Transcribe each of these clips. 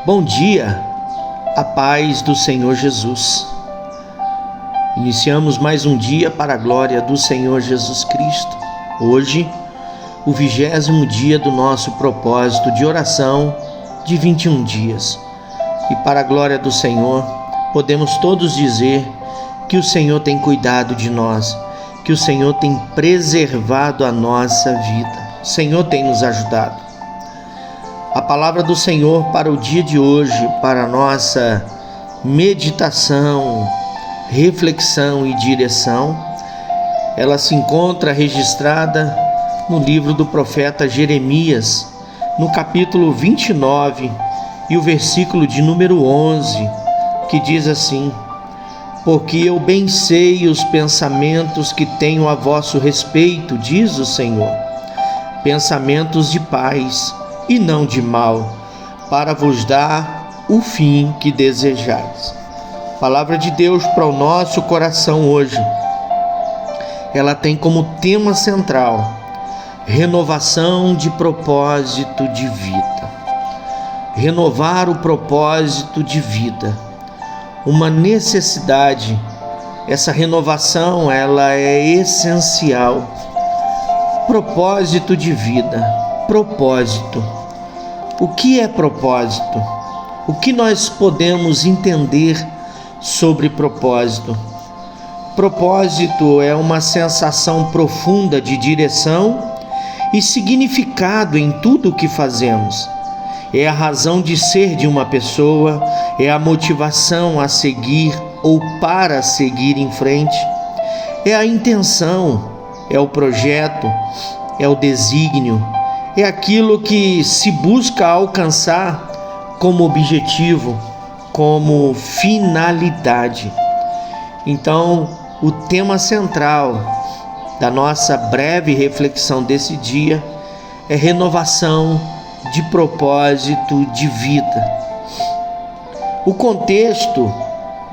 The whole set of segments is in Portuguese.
Bom dia, a paz do Senhor Jesus. Iniciamos mais um dia para a glória do Senhor Jesus Cristo. Hoje, o 20º dia do nosso propósito de oração de 21 dias. E para a glória do Senhor, podemos todos dizer que o Senhor tem cuidado de nós, que o Senhor tem preservado a nossa vida. O Senhor tem nos ajudado. A palavra do Senhor para o dia de hoje, para a nossa meditação, reflexão e direção, ela se encontra registrada no livro do profeta Jeremias, no capítulo 29 e o versículo de número 11, que diz assim: porque eu bem sei os pensamentos que tenho a vosso respeito, diz o Senhor, pensamentos de paz e não de mal, para vos dar o fim que desejais. Palavra de Deus para o nosso coração hoje. Ela tem como tema central renovação de propósito de vida. Renovar o propósito de vida. Uma necessidade. Essa renovação, ela é essencial. Propósito de vida. Propósito. O que é propósito? O que nós podemos entender sobre propósito? Propósito é uma sensação profunda de direção e significado em tudo o que fazemos. É a razão de ser de uma pessoa, é a motivação a seguir ou para seguir em frente. É a intenção, é o projeto, é o desígnio. É aquilo que se busca alcançar como objetivo, como finalidade. Então, o tema central da nossa breve reflexão desse dia é renovação de propósito de vida. O contexto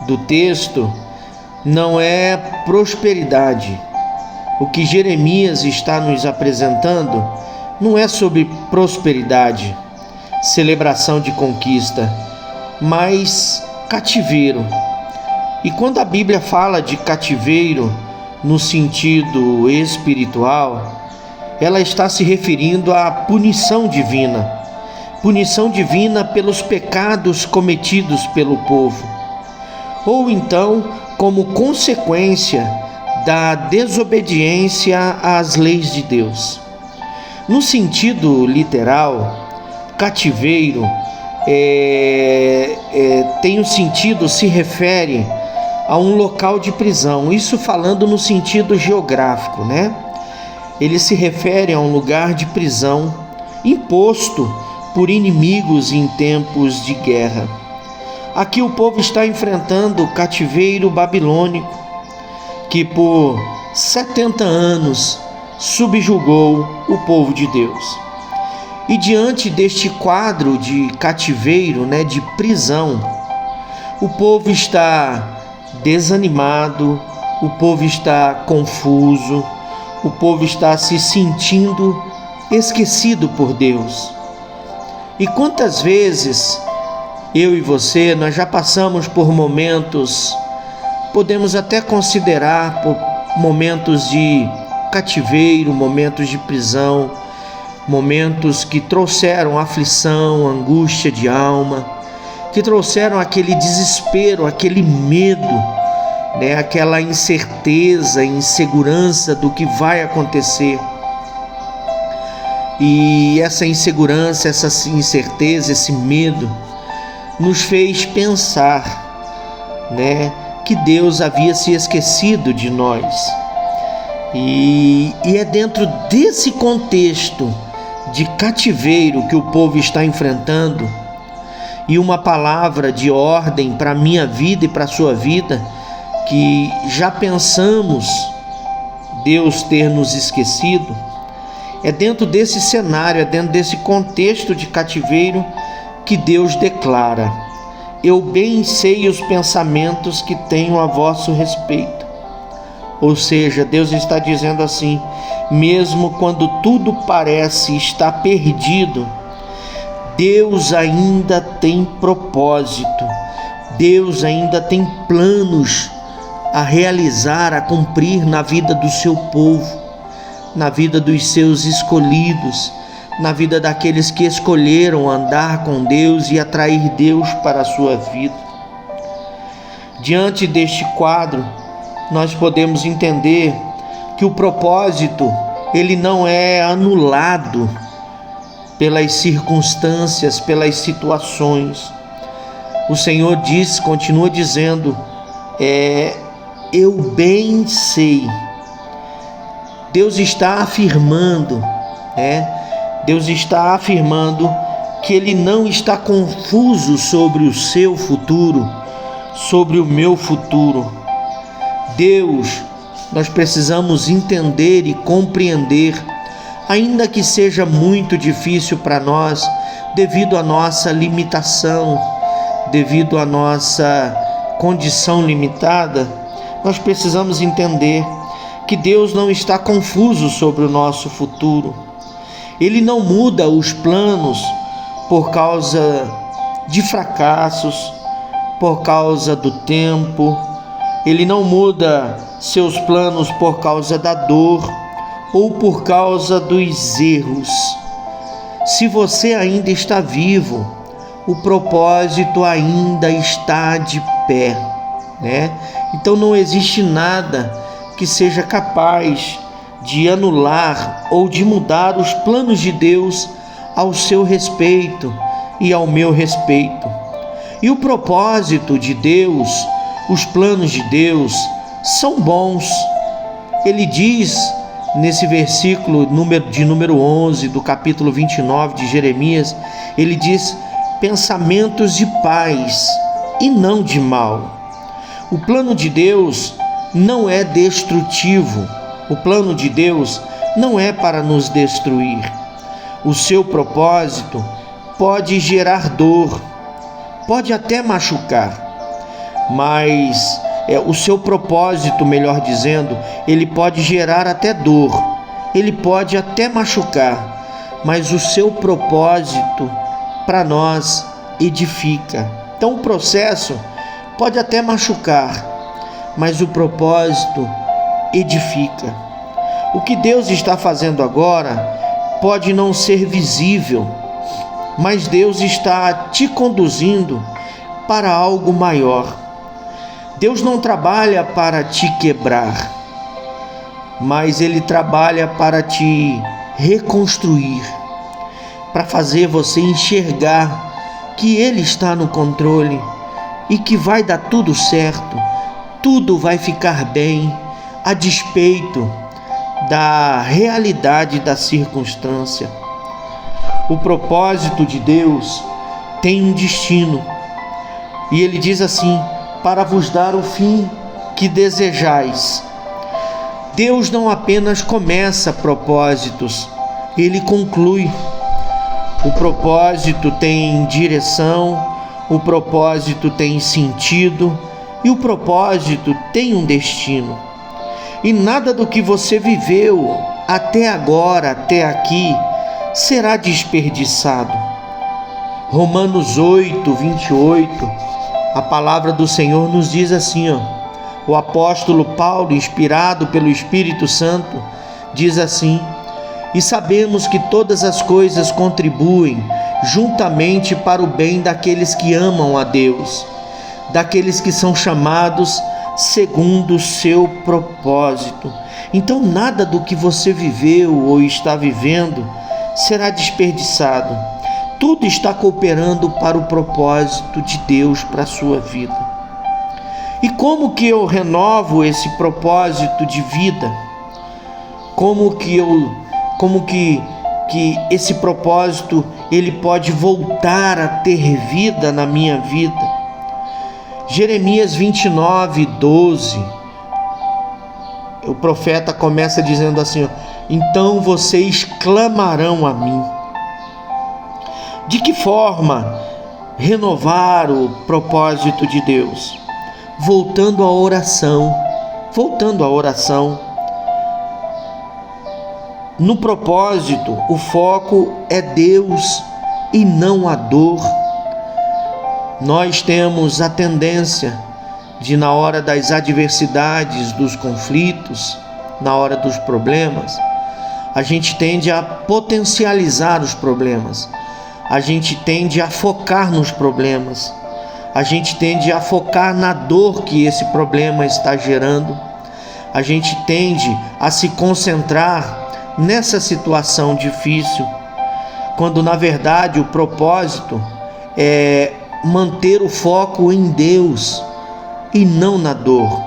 do texto não é prosperidade. O que Jeremias está nos apresentando não é sobre prosperidade, celebração de conquista, mas cativeiro. E quando a Bíblia fala de cativeiro no sentido espiritual, ela está se referindo à punição divina pelos pecados cometidos pelo povo, ou então como consequência da desobediência às leis de Deus. No sentido literal, cativeiro tem o sentido, se refere a um local de prisão, isso falando no sentido geográfico, né? Ele se refere a um lugar de prisão imposto por inimigos em tempos de guerra. Aqui o povo está enfrentando o cativeiro babilônico, que por 70 anos subjugou o povo de Deus. E diante deste quadro de cativeiro, de prisão, o povo está desanimado, o povo está confuso, o povo está se sentindo esquecido por Deus. E quantas vezes eu e você, nós já passamos por momentos, podemos até considerar por momentos de cativeiro, momentos de prisão, momentos que trouxeram aflição, angústia de alma, que trouxeram aquele desespero, aquele medo, aquela incerteza, insegurança do que vai acontecer. E essa insegurança, essa incerteza, esse medo nos fez pensar, que Deus havia se esquecido de nós. E é dentro desse contexto de cativeiro que o povo está enfrentando, e uma palavra de ordem para a minha vida e para a sua vida, que já pensamos Deus ter nos esquecido. É dentro desse cenário, é dentro desse contexto de cativeiro que Deus declara: eu bem sei os pensamentos que tenho a vosso respeito. Ou seja, Deus está dizendo assim: mesmo quando tudo parece estar perdido, Deus ainda tem propósito, Deus ainda tem planos a realizar, a cumprir na vida do seu povo, na vida dos seus escolhidos, na vida daqueles que escolheram andar com Deus e atrair Deus para a sua vida. Diante deste quadro, nós podemos entender que o propósito, ele não é anulado pelas circunstâncias, pelas situações. O Senhor diz, continua dizendo, eu bem sei. Deus está afirmando, Deus está afirmando que Ele não está confuso sobre o seu futuro, sobre o meu futuro. Deus, nós precisamos entender e compreender, ainda que seja muito difícil para nós, devido à nossa limitação, devido à nossa condição limitada, nós precisamos entender que Deus não está confuso sobre o nosso futuro. Ele não muda os planos por causa de fracassos, por causa do tempo. Ele não muda seus planos por causa da dor ou por causa dos erros. Se você ainda está vivo, o propósito ainda está de pé, Então não existe nada que seja capaz de anular ou de mudar os planos de Deus ao seu respeito e ao meu respeito. E o propósito de Deus, os planos de Deus são bons. Ele diz nesse versículo de número 11 do capítulo 29 de Jeremias, ele diz: pensamentos de paz e não de mal. O plano de Deus não é destrutivo. O plano de Deus não é para nos destruir. O seu propósito pode gerar dor, pode até machucar, mas o seu propósito, melhor dizendo, ele pode gerar até dor, ele pode até machucar, mas o seu propósito para nós edifica. Então o processo pode até machucar, mas o propósito edifica. O que Deus está fazendo agora pode não ser visível, mas Deus está te conduzindo para algo maior. Deus não trabalha para te quebrar, mas Ele trabalha para te reconstruir, para fazer você enxergar que Ele está no controle e que vai dar tudo certo, tudo vai ficar bem, a despeito da realidade da circunstância. O propósito de Deus tem um destino, e Ele diz assim: para vos dar o fim que desejais. Deus não apenas começa propósitos, Ele conclui. O propósito tem direção, o propósito tem sentido e o propósito tem um destino. E nada do que você viveu até agora, até aqui, será desperdiçado. Romanos 8, 28, a palavra do Senhor nos diz assim, o apóstolo Paulo, inspirado pelo Espírito Santo, diz assim: e sabemos que todas as coisas contribuem juntamente para o bem daqueles que amam a Deus, daqueles que são chamados segundo o seu propósito. Então nada do que você viveu ou está vivendo será desperdiçado. Tudo está cooperando para o propósito de Deus para a sua vida. E como que eu renovo esse propósito de vida? Como que esse propósito ele pode voltar a ter vida na minha vida? Jeremias 29, 12, o profeta começa dizendo assim: então vocês clamarão a mim. De que forma renovar o propósito de Deus? Voltando à oração. No propósito, o foco é Deus e não a dor. Nós temos a tendência de, na hora das adversidades, dos conflitos, na hora dos problemas, a gente tende a potencializar os problemas, a gente tende a focar nos problemas, a gente tende a focar na dor que esse problema está gerando, a gente tende a se concentrar nessa situação difícil, quando na verdade o propósito é manter o foco em Deus e não na dor.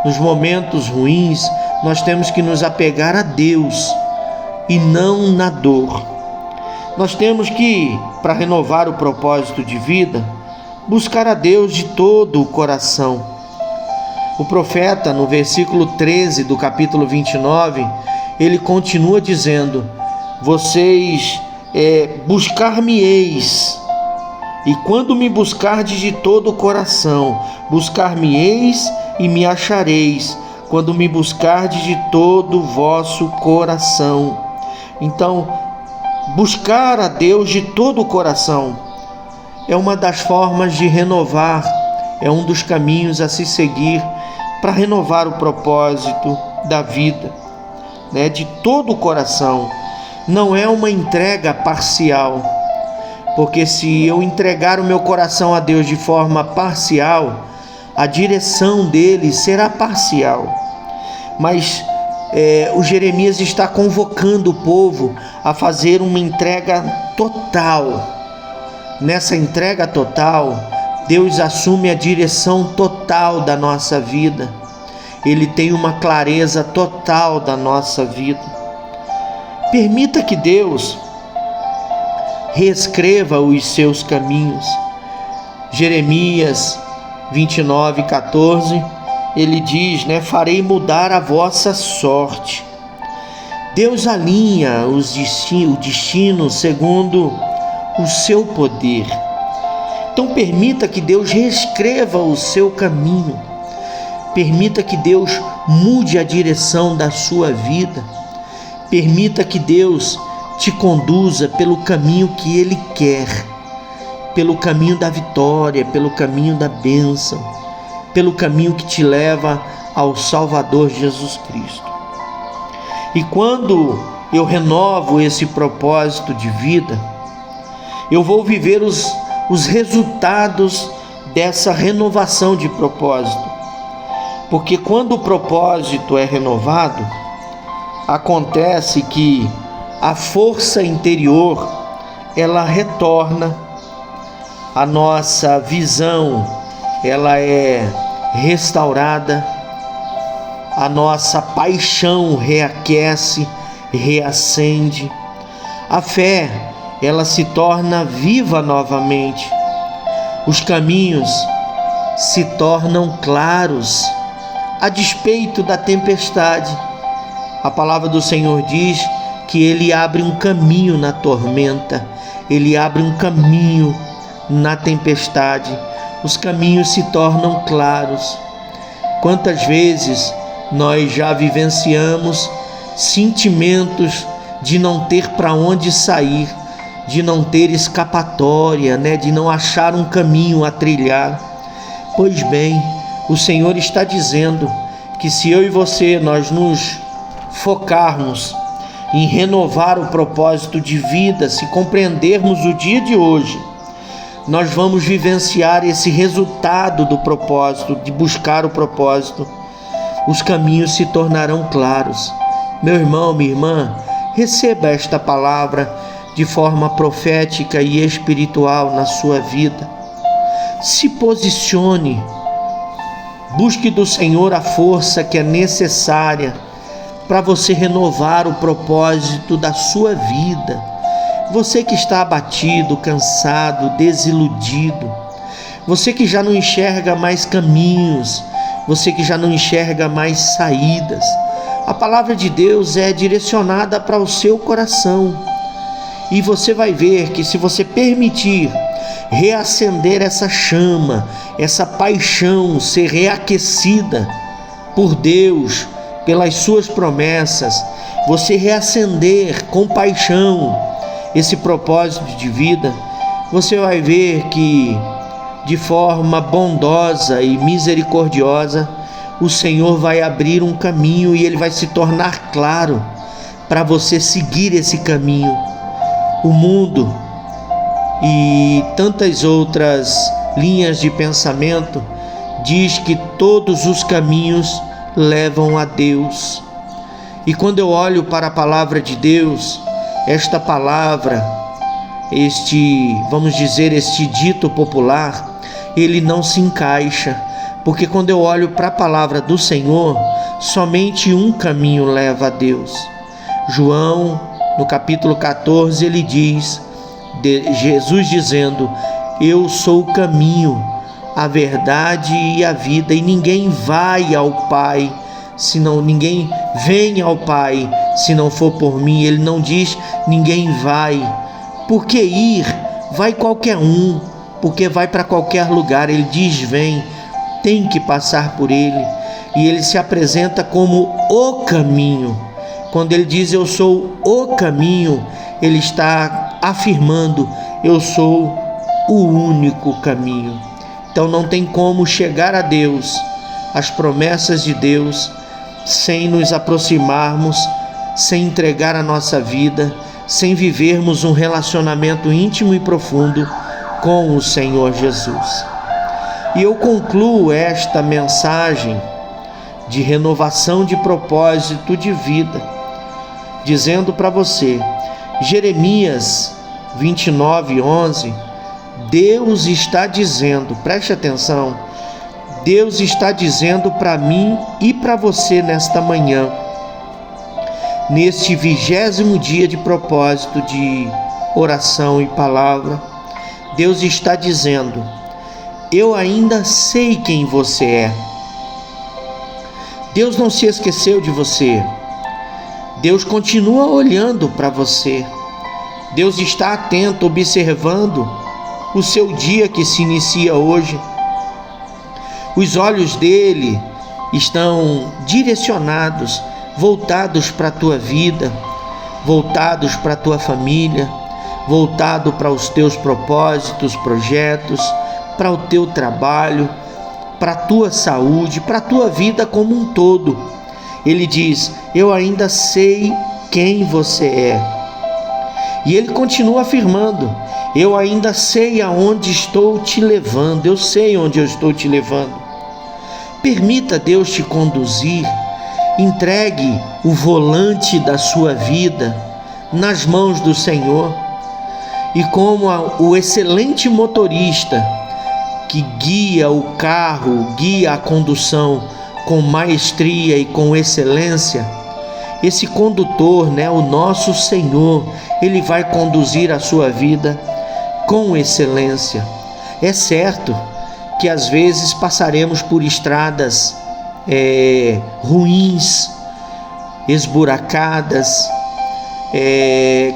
Nos momentos ruins, nós temos que nos apegar a Deus e não na dor. Nós temos que, para renovar o propósito de vida, buscar a Deus de todo o coração. O profeta, no versículo 13 do capítulo 29, ele continua dizendo: vocês buscar-me-eis, e quando me buscardes de todo o coração, buscar-me-eis e me achareis, quando me buscardes de todo o vosso coração. Então, buscar a Deus de todo o coração é uma das formas de renovar, é um dos caminhos a se seguir para renovar o propósito da vida, de todo o coração. Não é uma entrega parcial, porque se eu entregar o meu coração a Deus de forma parcial, a direção dele será parcial. Mas o Jeremias está convocando o povo a fazer uma entrega total. Nessa entrega total, Deus assume a direção total da nossa vida. Ele tem uma clareza total da nossa vida. Permita que Deus reescreva os seus caminhos. Jeremias 29:14, ele diz, farei mudar a vossa sorte. Deus alinha o destino segundo o seu poder. Então permita que Deus reescreva o seu caminho. Permita que Deus mude a direção da sua vida. Permita que Deus te conduza pelo caminho que Ele quer, pelo caminho da vitória, pelo caminho da bênção, pelo caminho que te leva ao Salvador Jesus Cristo. E quando eu renovo esse propósito de vida, eu vou viver os resultados dessa renovação de propósito. Porque quando o propósito é renovado, acontece que a força interior, ela retorna, a nossa visão, ela é restaurada, a nossa paixão reaquece, reacende, a fé, ela se torna viva novamente, os caminhos se tornam claros, a despeito da tempestade. A palavra do Senhor diz que Ele abre um caminho na tormenta, Ele abre um caminho na tempestade, os caminhos se tornam claros. Quantas vezes nós já vivenciamos sentimentos de não ter para onde sair, de não ter escapatória, de não achar um caminho a trilhar. Pois bem, o Senhor está dizendo que se eu e você, nós nos focarmos em renovar o propósito de vida, se compreendermos o dia de hoje, nós vamos vivenciar esse resultado do propósito, de buscar o propósito. Os caminhos se tornarão claros. Meu irmão, minha irmã, receba esta palavra de forma profética e espiritual na sua vida. Se posicione, busque do Senhor a força que é necessária para você renovar o propósito da sua vida. Você que está abatido, cansado, desiludido, você que já não enxerga mais caminhos, você que já não enxerga mais saídas, a palavra de Deus é direcionada para o seu coração. E você vai ver que se você permitir reacender essa chama, essa paixão ser reaquecida por Deus, pelas suas promessas, você reacender com paixão esse propósito de vida, você vai ver que de forma bondosa e misericordiosa, o Senhor vai abrir um caminho e ele vai se tornar claro para você seguir esse caminho. O mundo e tantas outras linhas de pensamento diz que todos os caminhos levam a Deus. E quando eu olho para a palavra de Deus, esta palavra, vamos dizer, este dito popular, ele não se encaixa, porque quando eu olho para a palavra do Senhor, somente um caminho leva a Deus. João, no capítulo 14, ele diz, Jesus dizendo: eu sou o caminho, a verdade e a vida, e ninguém vai ao Pai, ninguém vem ao Pai se não for por mim. Ele não diz ninguém vai, porque ir, vai qualquer um, porque vai para qualquer lugar. Ele diz vem, tem que passar por ele, e ele se apresenta como o caminho. Quando ele diz eu sou o caminho, ele está afirmando: eu sou o único caminho. Então não tem como chegar a Deus, às promessas de Deus, sem nos aproximarmos, sem entregar a nossa vida, sem vivermos um relacionamento íntimo e profundo com o Senhor Jesus. E eu concluo esta mensagem de renovação de propósito de vida, dizendo para você, Jeremias 29:11, Deus está dizendo, preste atenção, Deus está dizendo para mim e para você nesta manhã, neste 20º dia de propósito de oração e palavra, Deus está dizendo: eu ainda sei quem você é. Deus não se esqueceu de você. Deus continua olhando para você. Deus está atento, observando o seu dia que se inicia hoje. Os olhos dele estão direcionados, voltados para a tua vida, voltados para a tua família, voltado para os teus propósitos, projetos, para o teu trabalho, para a tua saúde, para a tua vida como um todo. Ele diz: eu ainda sei quem você é. E ele continua afirmando: eu ainda sei aonde estou te levando, eu sei onde eu estou te levando. Permita Deus te conduzir, entregue o volante da sua vida nas mãos do Senhor. E como o excelente motorista que guia o carro, guia a condução com maestria e com excelência, esse condutor, o nosso Senhor, ele vai conduzir a sua vida com excelência. É certo que às vezes passaremos por estradas ruins, esburacadas,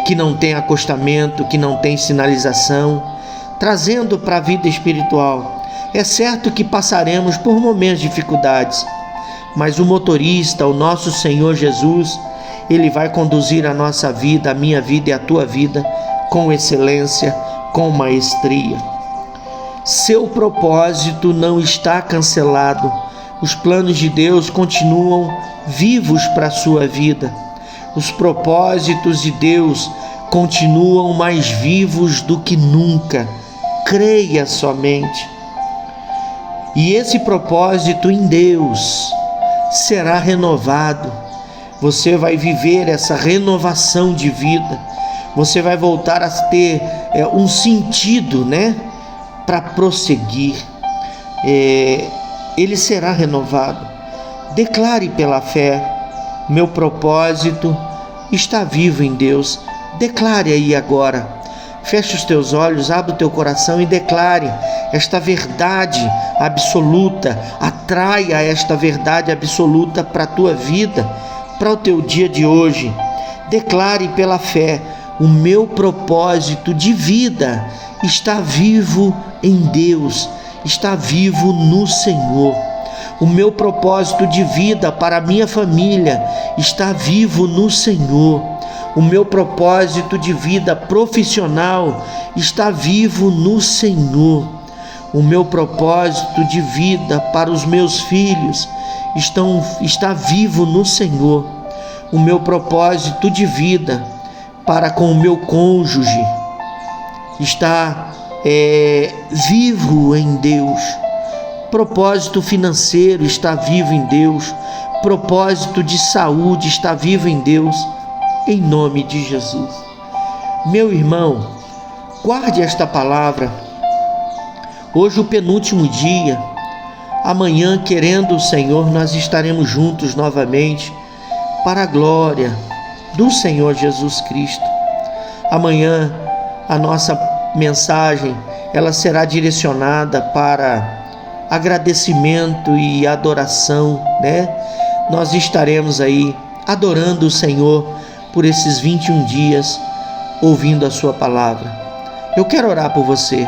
que não tem acostamento, que não tem sinalização, trazendo para a vida espiritual. É certo que passaremos por momentos de dificuldades, mas o motorista, o nosso Senhor Jesus, ele vai conduzir a nossa vida, a minha vida e a tua vida com excelência, com maestria. Seu propósito não está cancelado. Os planos de Deus continuam vivos para a sua vida. Os propósitos de Deus continuam mais vivos do que nunca. Creia somente. E esse propósito em Deus será renovado. Você vai viver essa renovação de vida. Você vai voltar a ter um sentido, para prosseguir. Ele será renovado. Declare pela fé: meu propósito está vivo em Deus. Declare aí agora. Feche os teus olhos, abre o teu coração e declare esta verdade absoluta. Atraia esta verdade absoluta para a tua vida, para o teu dia de hoje. Declare pela fé: o meu propósito de vida está vivo em Deus, está vivo no Senhor. O meu propósito de vida para a minha família está vivo no Senhor. O meu propósito de vida profissional está vivo no Senhor. O meu propósito de vida para os meus filhos está vivo no Senhor. O meu propósito de vida para com o meu cônjuge está vivo em Deus. Propósito financeiro está vivo em Deus. Propósito de saúde está vivo em Deus. Em nome de Jesus. Meu irmão, guarde esta palavra. Hoje o penúltimo dia. Amanhã, querendo o Senhor, nós estaremos juntos novamente para a glória do Senhor Jesus Cristo. Amanhã a nossa mensagem, ela será direcionada para agradecimento e adoração, né? Nós estaremos aí adorando o Senhor por esses 21 dias, ouvindo a sua palavra. Eu quero orar por você.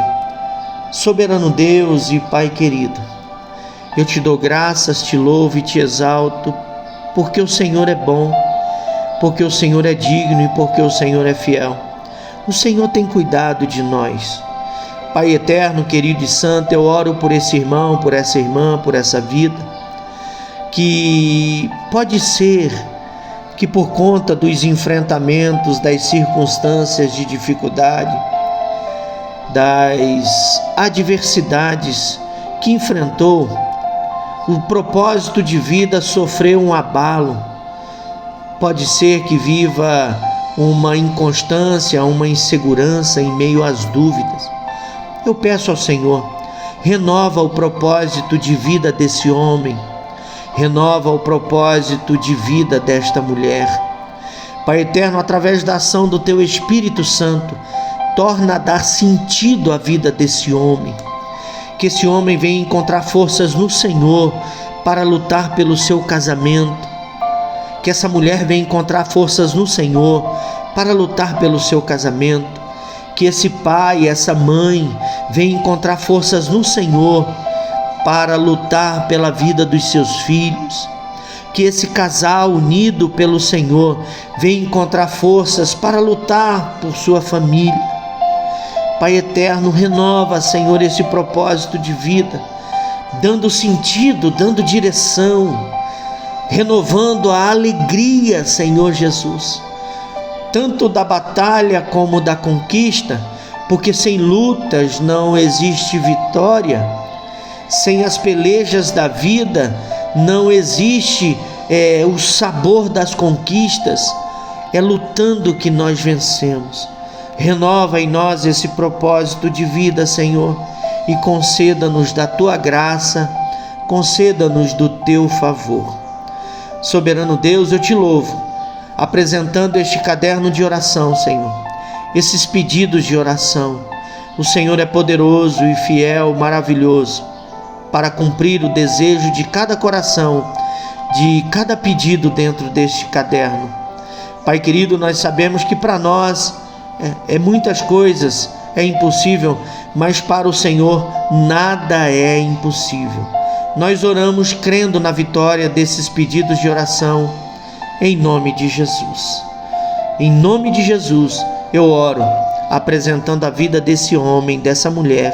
Soberano Deus e Pai querido, eu te dou graças, te louvo e te exalto, porque o Senhor é bom, porque o Senhor é digno e porque o Senhor é fiel. O Senhor tem cuidado de nós. Pai eterno, querido e santo, eu oro por esse irmão, por essa irmã, por essa vida, que pode ser que por conta dos enfrentamentos, das circunstâncias de dificuldade, das adversidades que enfrentou, o propósito de vida sofreu um abalo. Pode ser que viva uma inconstância, uma insegurança em meio às dúvidas. Eu peço ao Senhor, renova o propósito de vida desse homem, renova o propósito de vida desta mulher. Pai eterno, através da ação do Teu Espírito Santo, torna a dar sentido à vida desse homem. Que esse homem venha encontrar forças no Senhor para lutar pelo seu casamento. Que essa mulher venha encontrar forças no Senhor para lutar pelo seu casamento. Que esse pai, essa mãe venha encontrar forças no Senhor para lutar pela vida dos seus filhos. Que esse casal unido pelo Senhor venha encontrar forças para lutar por sua família. Pai eterno, renova, Senhor, esse propósito de vida, dando sentido, dando direção, renovando a alegria, Senhor Jesus, tanto da batalha como da conquista, porque sem lutas não existe vitória, sem as pelejas da vida não existe o sabor das conquistas, é lutando que nós vencemos. Renova em nós esse propósito de vida, Senhor, e conceda-nos da Tua graça, conceda-nos do Teu favor. Soberano Deus, eu te louvo, apresentando este caderno de oração, Senhor, esses pedidos de oração. O Senhor é poderoso e fiel, maravilhoso, para cumprir o desejo de cada coração, de cada pedido dentro deste caderno. Pai querido, nós sabemos que para nós muitas coisas é impossível, mas para o Senhor nada é impossível. Nós oramos crendo na vitória desses pedidos de oração, em nome de Jesus. Em nome de Jesus eu oro, apresentando a vida desse homem, dessa mulher,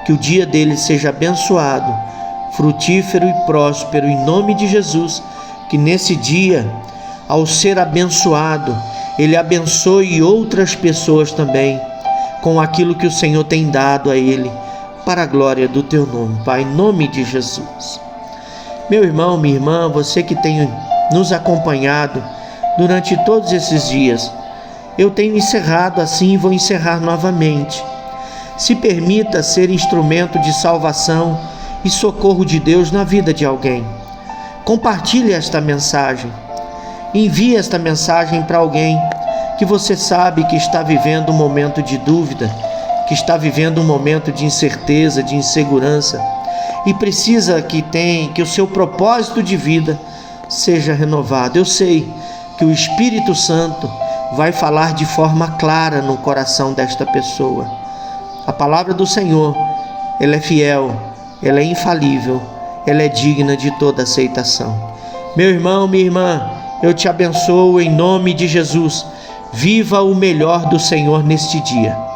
que o dia dele seja abençoado, frutífero e próspero, em nome de Jesus. Que nesse dia, ao ser abençoado, ele abençoe outras pessoas também com aquilo que o Senhor tem dado a ele, para a glória do Teu nome, Pai, em nome de Jesus. Meu irmão, minha irmã, você que tem nos acompanhado durante todos esses dias, eu tenho encerrado assim e vou encerrar novamente. Se permita ser instrumento de salvação e socorro de Deus na vida de alguém. Compartilhe esta mensagem. Envie esta mensagem para alguém que você sabe que está vivendo um momento de dúvida, que está vivendo um momento de incerteza, de insegurança e precisa que o seu propósito de vida seja renovado. Eu sei que o Espírito Santo vai falar de forma clara no coração desta pessoa. A palavra do Senhor, ela é fiel, ela é infalível, ela é digna de toda aceitação. Meu irmão, minha irmã, eu te abençoo em nome de Jesus. Viva o melhor do Senhor neste dia.